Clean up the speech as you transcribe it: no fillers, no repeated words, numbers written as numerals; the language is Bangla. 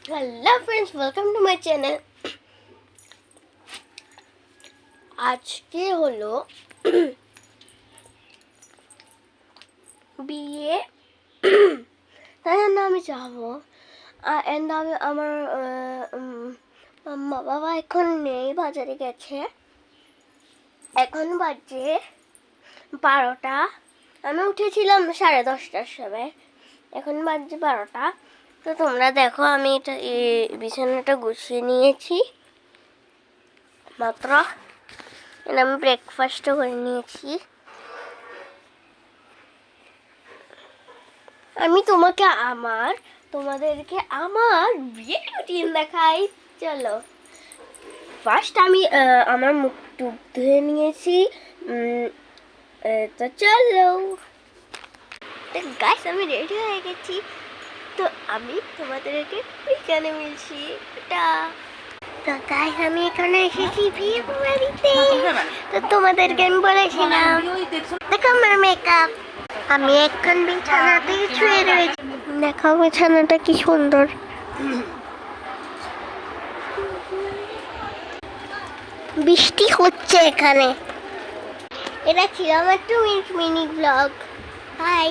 Hello friends, welcome to my channel. আজকে হলো বিয়ে, তাই জন্য আমি যাবো। এন্ড আমি আমার মা বাবা এখন নেই, বাজারে গেছে। এখন বাজে 12টা। আমি উঠেছিলাম 10:30টার সময়, এখন বাজে 12টা। তো তোমরা দেখো, আমি এটা বিছানাটা গুছিয়ে নিয়েছি মাত্র। আমি ব্রেকফাস্টও করে নিয়েছি। আমি তোমাদেরকে আমার বিয়ে রুটিন দেখাই। চলো, ফার্স্ট আমি আমার মুখ টুক ধুয়ে নিয়েছি। তো চলো গাইস, আমি রেডি হয়ে গেছি। তো আমি তোমাদেরকে এখানে মিলছি। তো গাইস, আমি এখানে এসেছি বিয়ে বাড়িতে। তো তোমাদেরকে আমি বলেছিলাম, দেখো আমার মেকআপ। আমি এখন বিছানাতে শুয়ে রয়েছি। দেখো বিছানাটা কি সুন্দর। বৃষ্টি হচ্ছে এখানে। এটা ছিল আমার 2 মিনিট ব্লগ। বাই।